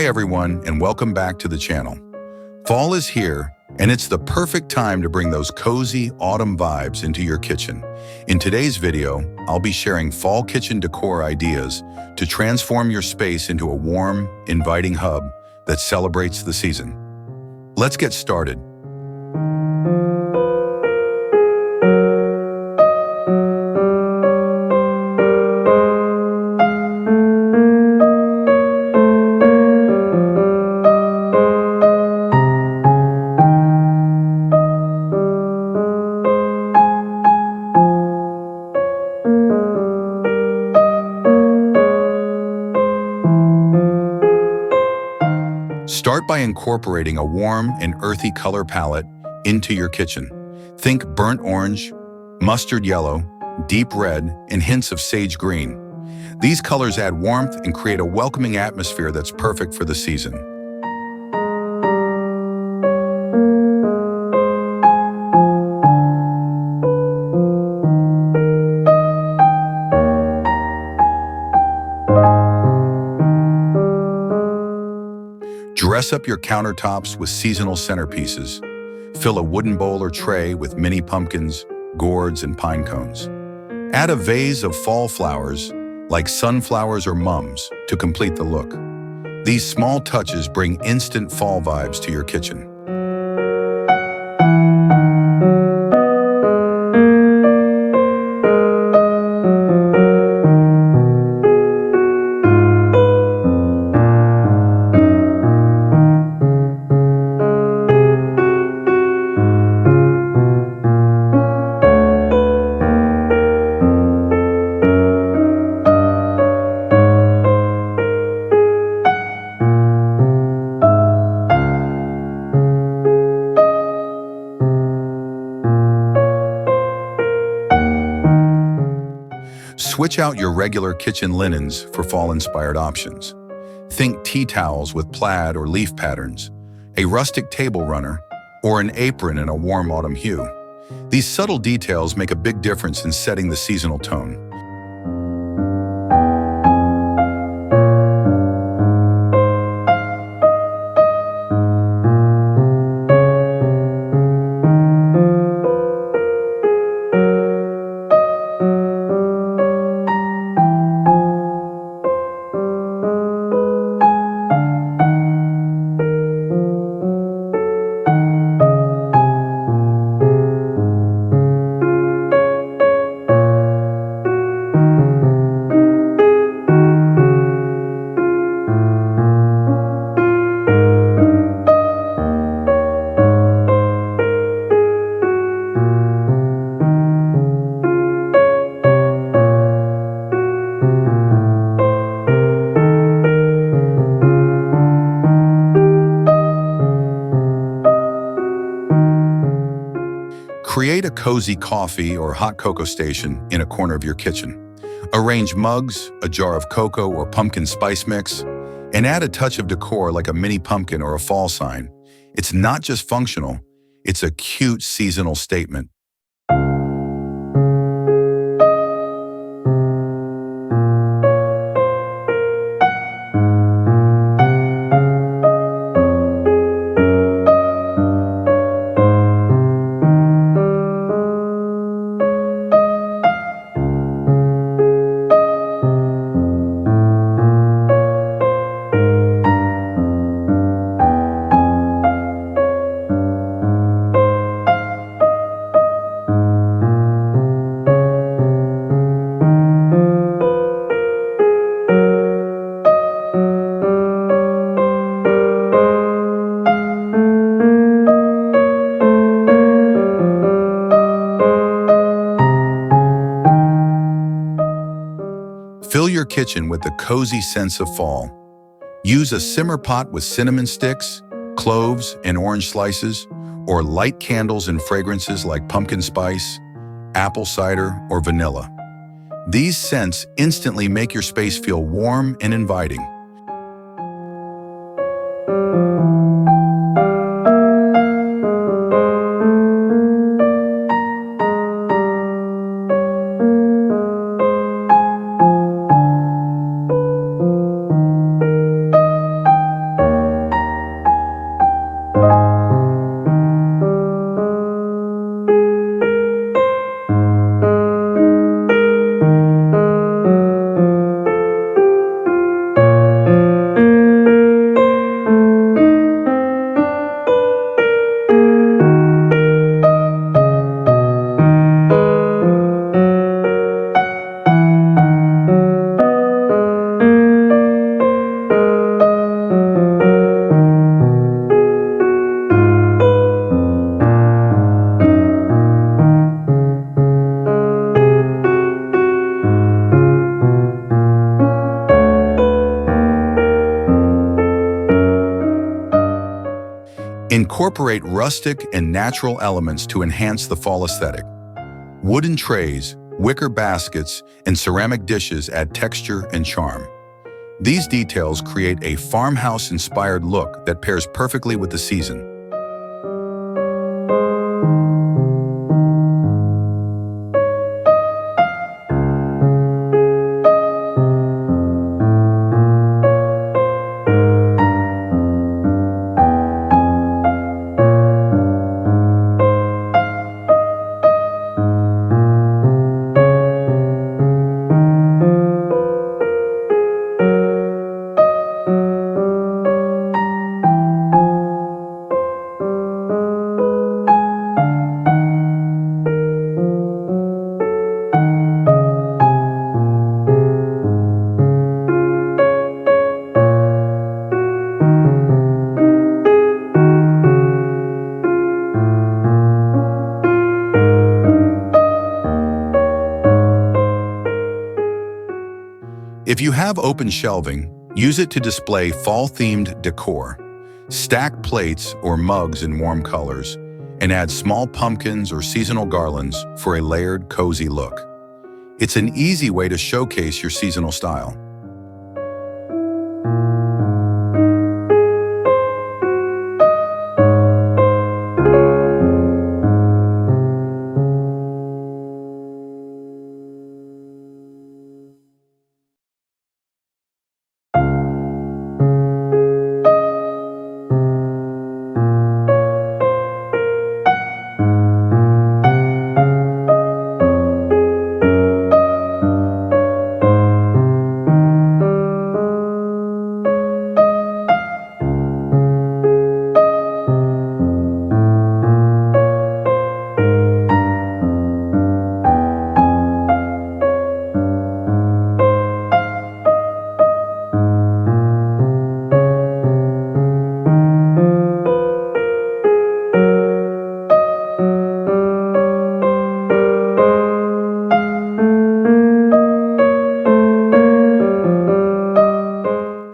Hi everyone, and welcome back to the channel. Fall is here, and it's the perfect time to bring those cozy autumn vibes into your kitchen. In today's video, I'll be sharing fall kitchen decor ideas to transform your space into a warm, inviting hub that celebrates the season. Let's get started. Start by incorporating a warm and earthy color palette into your kitchen. Think burnt orange, mustard yellow, deep red, and hints of sage green. These colors add warmth and create a welcoming atmosphere that's perfect for the season. Dress up your countertops with seasonal centerpieces. Fill a wooden bowl or tray with mini pumpkins, gourds, and pine cones. Add a vase of fall flowers, like sunflowers or mums, to complete the look. These small touches bring instant fall vibes to your kitchen. Switch out your regular kitchen linens for fall-inspired options. Think tea towels with plaid or leaf patterns, a rustic table runner, or an apron in a warm autumn hue. These subtle details make a big difference in setting the seasonal tone. Create a cozy coffee or hot cocoa station in a corner of your kitchen. Arrange mugs, a jar of cocoa or pumpkin spice mix, and add a touch of decor like a mini pumpkin or a fall sign. It's not just functional, it's a cute seasonal statement. Fill your kitchen with the cozy sense of fall. Use a simmer pot with cinnamon sticks, cloves, and orange slices, or light candles and fragrances like pumpkin spice, apple cider, or vanilla. These scents instantly make your space feel warm and inviting. Incorporate rustic and natural elements to enhance the fall aesthetic. Wooden trays, wicker baskets, and ceramic dishes add texture and charm. These details create a farmhouse-inspired look that pairs perfectly with the season. If you have open shelving, use it to display fall-themed decor. Stack plates or mugs in warm colors, and add small pumpkins or seasonal garlands for a layered, cozy look. It's an easy way to showcase your seasonal style.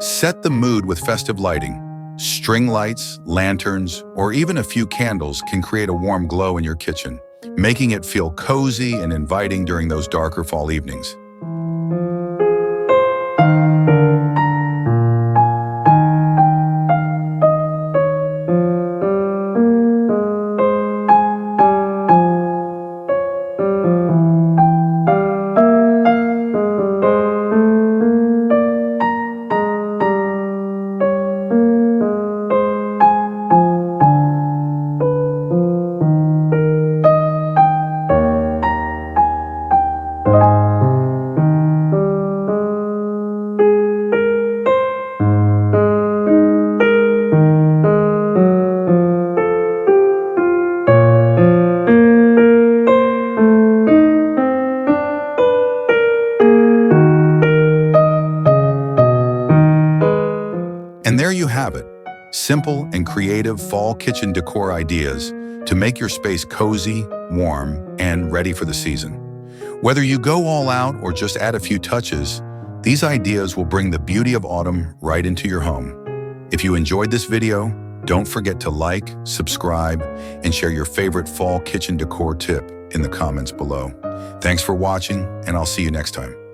Set the mood with festive lighting. String lights, lanterns, or even a few candles can create a warm glow in your kitchen, making it feel cozy and inviting during those darker fall evenings. And there you have it, simple and creative fall kitchen decor ideas to make your space cozy, warm, and ready for the season. Whether you go all out or just add a few touches, these ideas will bring the beauty of autumn right into your home. If you enjoyed this video, don't forget to like, subscribe, and share your favorite fall kitchen decor tip in the comments below. Thanks for watching, and I'll see you next time.